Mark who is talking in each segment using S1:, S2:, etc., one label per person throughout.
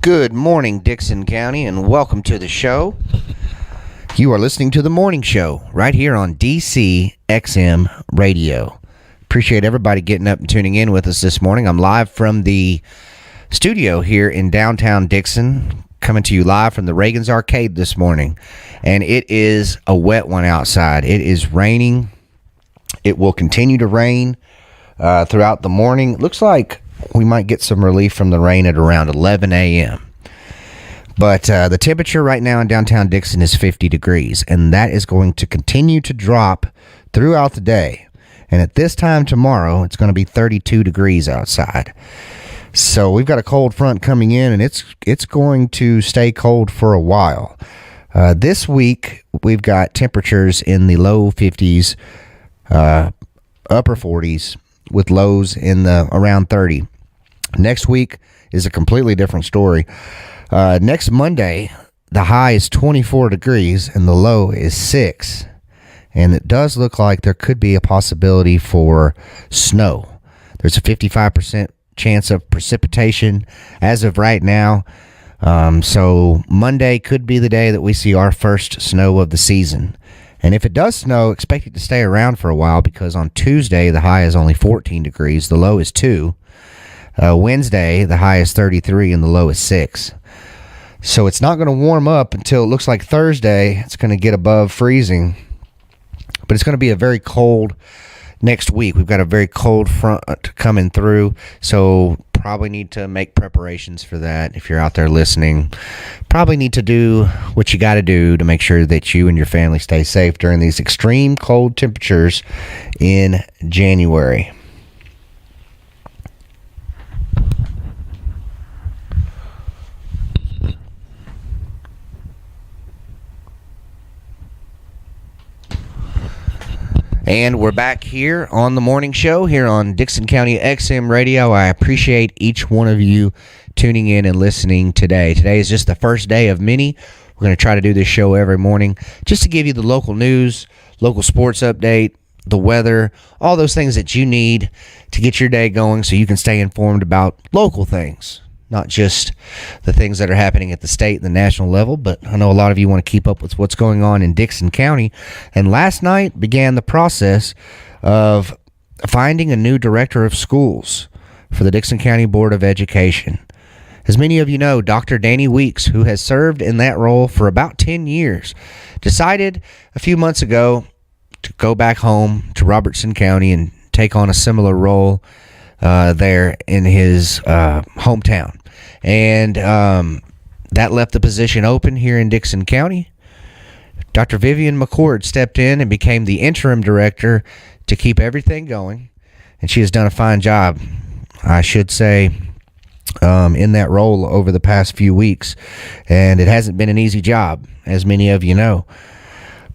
S1: Good morning, Dickson County, and welcome to the show. You are listening to The Morning Show right here on DCXM Radio. Appreciate everybody getting up and tuning in with us this morning. I'm live from the studio here in downtown Dickson, coming to you live from the Reagan's Arcade this morning. And it is a wet one outside. It is raining. It will continue to rain throughout the morning. It looks like we might get some relief from the rain at around 11 a.m. But the temperature right now in downtown Dickson is 50 degrees, and that is going to continue to drop throughout the day. And at this time tomorrow, it's going to be 32 degrees outside. So we've got a cold front coming in, and it's going to stay cold for a while. This week, we've got temperatures in the low 50s, upper 40s, with lows in the around 30. Next week is a completely different story. Next Monday, the high is 24 degrees and the low is 6. And it does look like there could be a possibility for snow. There's a 55% chance of precipitation as of right now. So Monday could be the day that we see our first snow of the season. And if it does snow, expect it to stay around for a while, because on Tuesday, the high is only 14 degrees. The low is 2. Wednesday, the high is 33 and the low is 6. So it's not going to warm up until it looks like Thursday. It's going to get above freezing. But it's going to be a very cold next week. We've got a very cold front coming through. So probably need to make preparations for that. If you're out there listening, probably need to do what you got to do to make sure that you and your family stay safe during these extreme cold temperatures in January. And we're back here on the morning show here on Dickson County XM Radio. I appreciate each one of you tuning in and listening today. Today is just the first day of many. We're going to try to do this show every morning just to give you the local news, local sports update, the weather, all those things that you need to get your day going so you can stay informed about local things. Not just the things that are happening at the state and the national level, but I know a lot of you want to keep up with what's going on in Dickson County. And last night began the process of finding a new director of schools for the Dickson County Board of Education. As many of you know, Dr. Danny Weeks, who has served in that role for about 10 years, decided a few months ago to go back home to Robertson County and take on a similar role there in his hometown. And that left the position open here in Dickson County. Dr. Vivian McCord stepped in and became the interim director to keep everything going. And she has done a fine job, I should say, in that role over the past few weeks. And it hasn't been an easy job, as many of you know.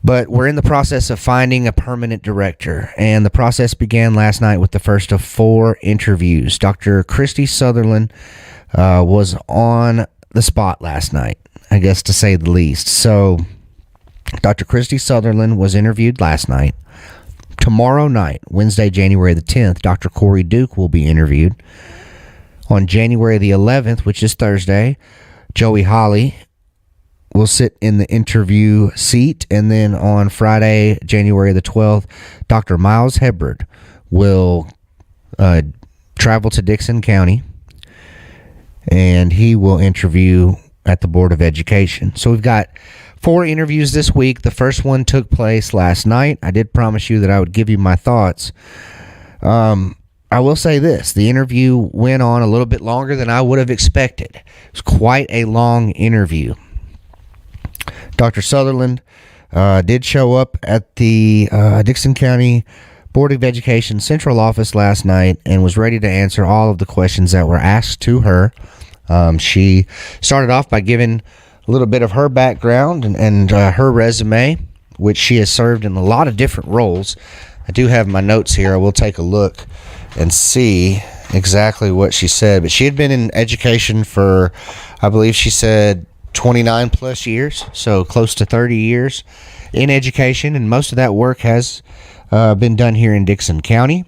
S1: But we're in the process of finding a permanent director, and the process began last night with the first of 4 interviews. Dr. Christie Southerland was on the spot last night, I guess to say the least. So Dr. Christie Southerland was interviewed last night. Tomorrow night, Wednesday, January the 10th, Dr. Corey Duke will be interviewed. On January the 11th, which is Thursday, Joey Holly will sit in the interview seat. And then on Friday, January the 12th, Dr. Miles Hebrard will travel to Dickson County, and he will interview at the Board of Education. So we've got 4 interviews this week. The first one took place last night. I did promise you that I would give you my thoughts. I will say this. The interview went on a little bit longer than I would have expected. It was quite a long interview. Dr. Southerland did show up at the Dickson County Board of Education Central Office last night and was ready to answer all of the questions that were asked to her. She started off by giving a little bit of her background and her resume, which she has served in a lot of different roles. I do have my notes here. I will take a look and see exactly what she said. But she had been in education for, I believe she said, 29 plus years, so close to 30 years in education, and most of that work has been done here in Dickson County.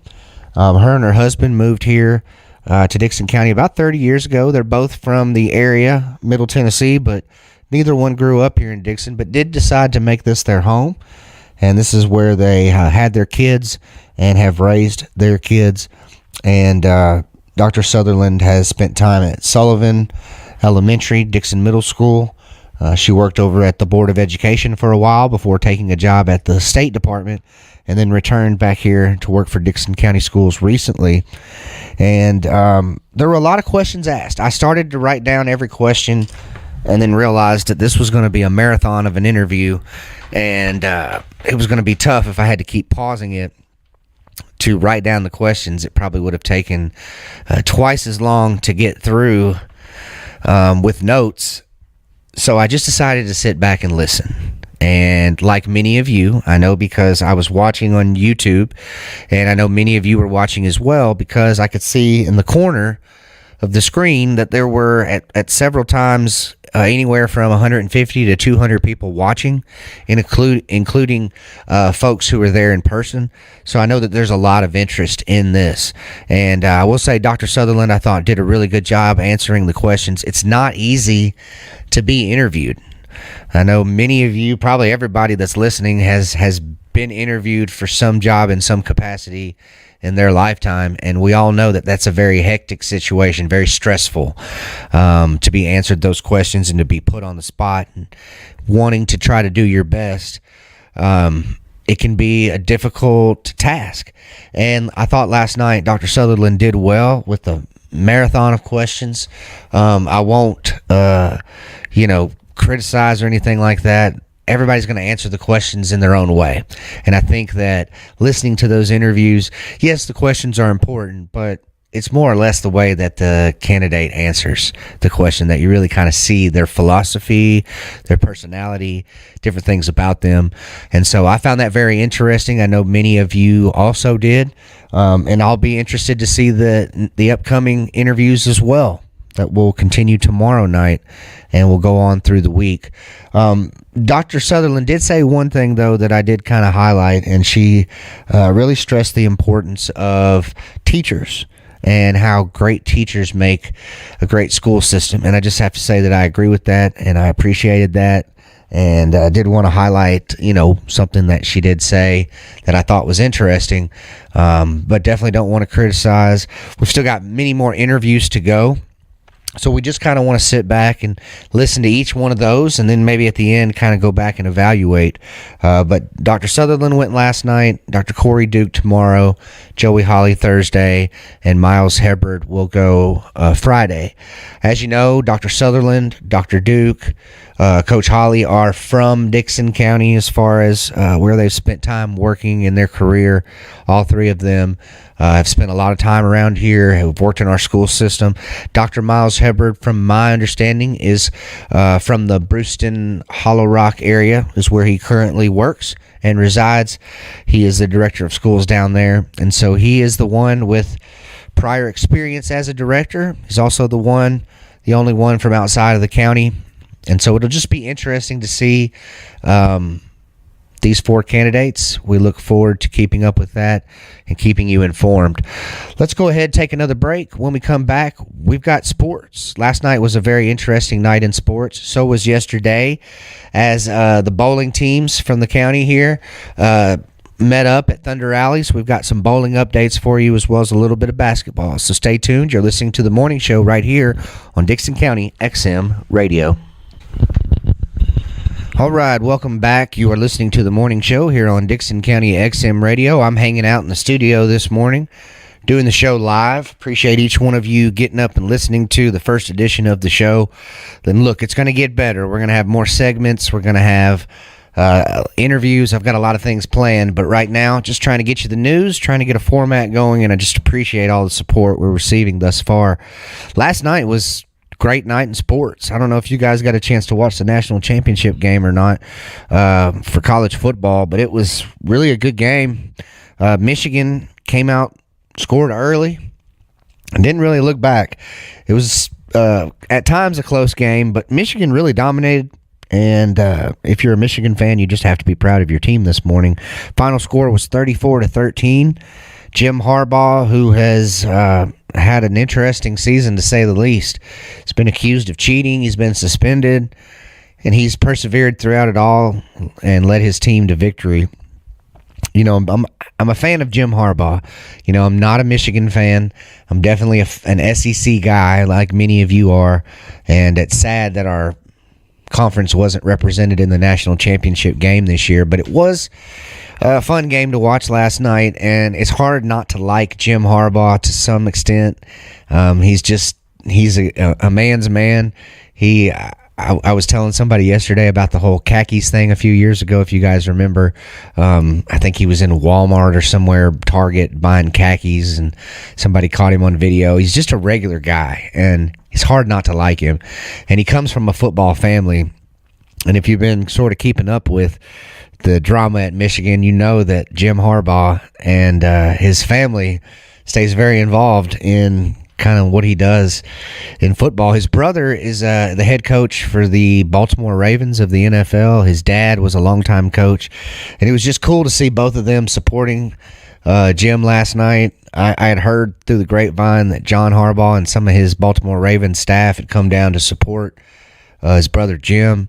S1: Her and her husband moved here to Dickson County about 30 years ago. They're both from the area, Middle Tennessee, but neither one grew up here in Dickson, but did decide to make this their home. And this is where they had their kids and have raised their kids. And Dr. Southerland has spent time at Sullivan Elementary, Dickson Middle School. She worked over at the Board of Education for a while before taking a job at the State Department, and then returned back here to work for Dickson County Schools recently. And there were a lot of questions asked. I started to write down every question and then realized that this was going to be a marathon of an interview, and it was going to be tough if I had to keep pausing it to write down the questions. It probably would have taken twice as long to get through with notes. So I just decided to sit back and listen. And like many of you, I know because I was watching on YouTube, and I know many of you were watching as well, because I could see in the corner of the screen that there were at several times anywhere from 150 to 200 people watching, including folks who were there in person. So I know that there's a lot of interest in this. And I will say Dr. Southerland, I thought, did a really good job answering the questions. It's not easy to be interviewed. I know many of you, probably everybody that's listening, has been interviewed for some job in some capacity in their lifetime, and we all know that that's a very hectic situation, very stressful, to be answered those questions and to be put on the spot and wanting to try to do your best. It can be a difficult task, and I thought last night Dr. Southerland did well with the marathon of questions. I won't criticize or anything like that. Everybody's going to answer the questions in their own way. And I think that listening to those interviews, yes, the questions are important, but it's more or less the way that the candidate answers the question that you really kind of see their philosophy, their personality, different things about them. And so I found that very interesting. I know many of you also did. And I'll be interested to see the upcoming interviews as well that will continue tomorrow night and will go on through the week. Dr. Southerland did say one thing, though, that I did kind of highlight, and she really stressed the importance of teachers and how great teachers make a great school system. And I just have to say that I agree with that, and I appreciated that. And I did want to highlight, something that she did say that I thought was interesting, but definitely don't want to criticize. We've still got many more interviews to go. So we just kind of want to sit back and listen to each one of those, and then maybe at the end kind of go back and evaluate. But Dr. Southerland went last night, Dr. Corey Duke tomorrow, Joey Holly Thursday, and Miles Hebard will go Friday. As you know, Dr. Southerland, Dr. Duke, Coach Holly are from Dickson County as far as where they've spent time working in their career. All three of them have spent a lot of time around here, have worked in our school system. Dr. Miles Hebard, from my understanding, is from the Brewston Hollow Rock area, is where he currently works and resides. He is the director of schools down there, and so he is the one with prior experience as a director. He's also the only one from outside of the county. And so it'll just be interesting to see these four candidates. We look forward to keeping up with that and keeping you informed. Let's go ahead and take another break. When we come back, we've got sports. Last night was a very interesting night in sports. So was yesterday, as the bowling teams from the county here met up at Thunder Alley's. We've got some bowling updates for you, as well as a little bit of basketball. So stay tuned. You're listening to The Morning Show right here on Dickson County XM Radio. All right, welcome back. You are listening to The Morning Show here on Dickson County XM Radio. I'm hanging out in the studio this morning, doing the show live. Appreciate each one of you getting up and listening to the first edition of the show. Then look, it's going to get better. We're going to have more segments. We're going to have interviews. I've got a lot of things planned, but right now, just trying to get you the news, trying to get a format going, and I just appreciate all the support we're receiving thus far. Last night was great night in sports. I don't know if you guys got a chance to watch the national championship game or not for college football, but it was really a good game. Michigan came out, scored early, and didn't really look back. It was at times a close game, but Michigan really dominated. And if you're a Michigan fan, you just have to be proud of your team this morning. Final score was 34-13. Jim Harbaugh, who has had an interesting season, to say the least. He's been accused of cheating. He's been suspended, and he's persevered throughout it all and led his team to victory. You know, I'm a fan of Jim Harbaugh. You know, I'm not a Michigan fan. I'm definitely an SEC guy, like many of you are, and it's sad that our conference wasn't represented in the national championship game this year, but it was a fun game to watch last night, and it's hard not to like Jim Harbaugh to some extent. He's a man's man. I was telling somebody yesterday about the whole khakis thing a few years ago, if you guys remember. I think he was in Walmart or somewhere, Target, buying khakis, and somebody caught him on video. He's just a regular guy, and it's hard not to like him. And he comes from a football family, and if you've been sort of keeping up with the drama at Michigan, you know that Jim Harbaugh and his family stays very involved in kind of what he does in football. His brother is the head coach for the Baltimore Ravens of the NFL. His dad was a longtime coach, and it was just cool to see both of them supporting Jim last night. I had heard through the grapevine that John Harbaugh and some of his Baltimore Ravens staff had come down to support his brother Jim.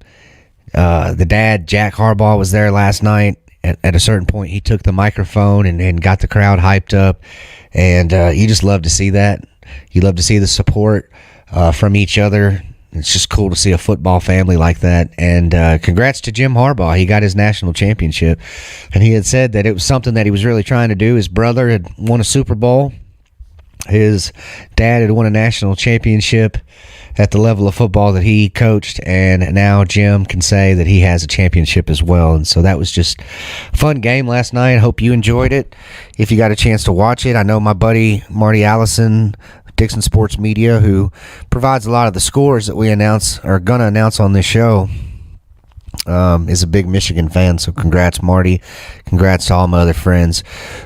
S1: The dad, Jack Harbaugh, was there last night. At a certain point, he took the microphone and got the crowd hyped up, and you just love to see that. You love to see the support from each other. It's just cool to see a football family like that. And congrats to Jim Harbaugh. He got his national championship, and he had said that it was something that he was really trying to do. His brother had won a Super Bowl. His dad had won a national championship at the level of football that he coached, and now Jim can say that he has a championship as well. And so that was just a fun game last night. I hope you enjoyed it. If you got a chance to watch it, I know my buddy Marty Allison, Dickson Sports Media, who provides a lot of the scores that we going to announce on this show, is a big Michigan fan. So congrats, Marty. Congrats to all my other friends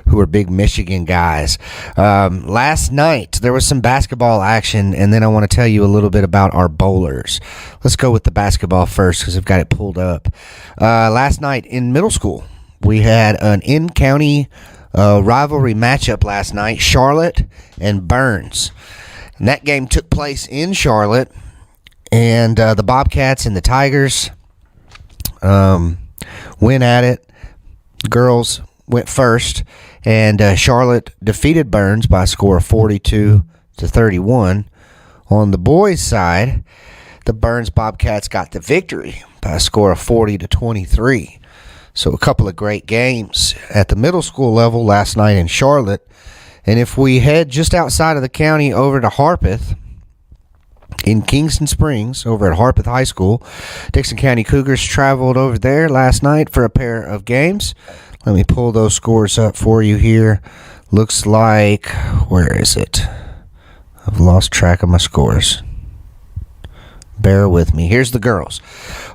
S1: who are big Michigan guys. Last night there was some basketball action, and then I want to tell you a little bit about our bowlers. Let's go with the basketball first because I've got it pulled up. Last night in middle school, we had an in-county rivalry matchup last night, Charlotte and Burns. And that game took place in Charlotte, and the Bobcats and the Tigers went at it. Girls went first, and Charlotte defeated Burns by a score of 42-31. On the boys' side, the Burns Bobcats got the victory by a score of 40-23. So a couple of great games at the middle school level last night in Charlotte. And if we head just outside of the county over to Harpeth, in Kingston Springs, over at Harpeth High School, Dickson County Cougars traveled over there last night for a pair of games. Let me pull those scores up for you here. Looks like, where is it? I've lost track of my scores. Bear with me. Here's the girls.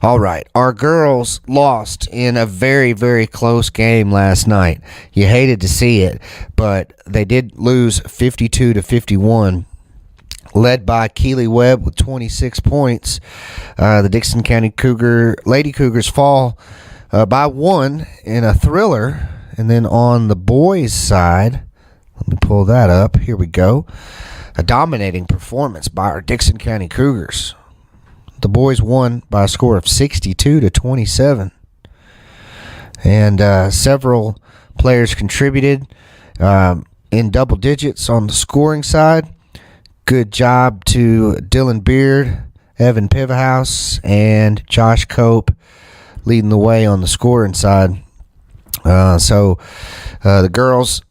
S1: All right. Our girls lost in a very, very close game last night. You hated to see it, but they did lose 52-51. Led by Keely Webb with 26 points. The Dickson County Lady Cougars fall by one in a thriller. And then on the boys' side, let me pull that up. Here we go. A dominating performance by our Dickson County Cougars. The boys won by a score of 62-27. And several players contributed in double digits on the scoring side. Good job to Dylan Beard, Evan Pivahouse, and Josh Cope leading the way on the scoring side. So the girls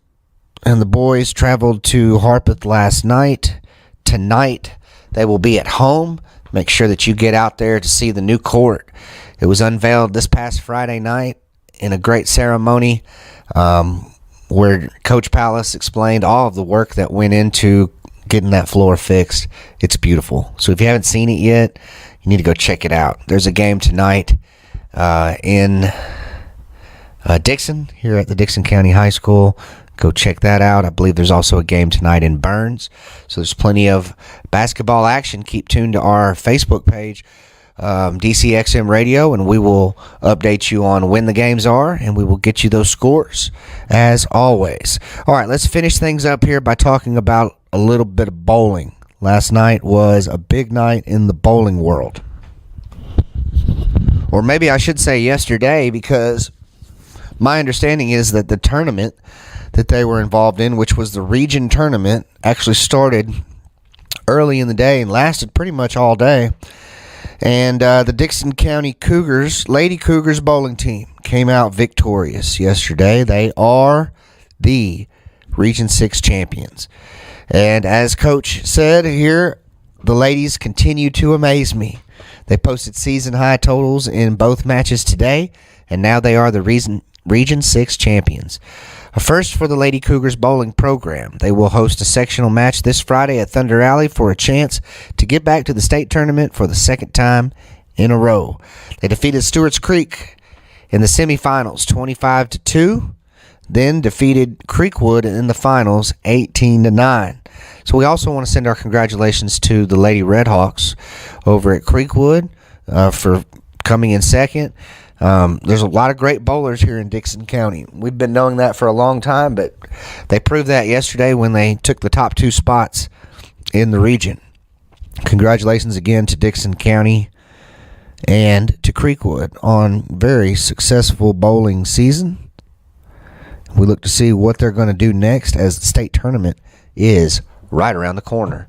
S1: and the boys traveled to Harpeth last night. Tonight they will be at home. Make sure that you get out there to see the new court. It was unveiled this past Friday night in a great ceremony where Coach Palace explained all of the work that went into getting that floor fixed. It's beautiful. So if you haven't seen it yet, you need to go check it out. There's a game tonight in Dickson, here at the Dickson County High School. Go check that out. I believe there's also a game tonight in Burns. So there's plenty of basketball action. Keep tuned to our Facebook page, DCXM Radio, and we will update you on when the games are, and we will get you those scores as always. All right, let's finish things up here by talking about a little bit of bowling. Last night was a big night in the bowling world. Or maybe I should say yesterday, because my understanding is that the tournament that they were involved in, which was the region tournament, actually started early in the day and lasted pretty much all day. And the Dickson County Cougars, Lady Cougars bowling team, came out victorious yesterday. They are the Region 6 champions. And as Coach said here, the ladies continue to amaze me. They posted season-high totals in both matches today, and now they are the Region 6 champions. A first for the Lady Cougars bowling program. They will host a sectional match this Friday at Thunder Alley for a chance to get back to the state tournament for the second time in a row. They defeated Stewart's Creek in the semifinals 25-2, then defeated Creekwood in the finals 18-9. So we also want to send our congratulations to the Lady Redhawks over at Creekwood for coming in second. There's a lot of great bowlers here in Dickson County. We've been knowing that for a long time, but they proved that yesterday when they took the top 2 spots in the region. Congratulations again to Dickson County and to Creekwood on very successful bowling season. We look to see what they're going to do next, as the state tournament is right around the corner.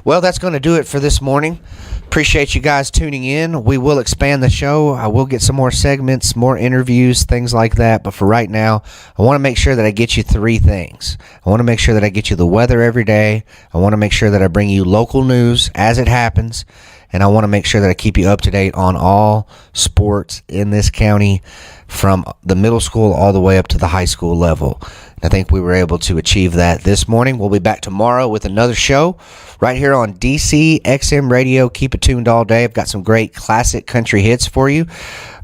S1: Well, that's going to do it for this morning. Appreciate you guys tuning in. We will expand the show. I will get some more segments, more interviews, things like that. But for right now, I want to make sure that I get you 3 things. I want to make sure that I get you the weather every day. I want to make sure that I bring you local news as it happens. And I want to make sure that I keep you up to date on all sports in this county, from the middle school all the way up to the high school level. I think we were able to achieve that this morning. We'll be back tomorrow with another show right here on DCXM Radio. Keep it tuned all day. I've got some great classic country hits for you.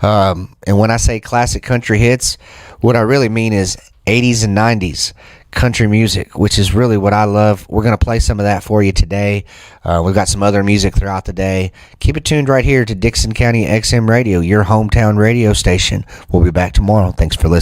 S1: And when I say classic country hits, what I really mean is 80s and 90s country music, which is really what I love. We're going to play some of that for you today. We've got some other music throughout the day. Keep it tuned right here to Dickson County XM Radio, your hometown radio station. We'll be back tomorrow. Thanks for listening.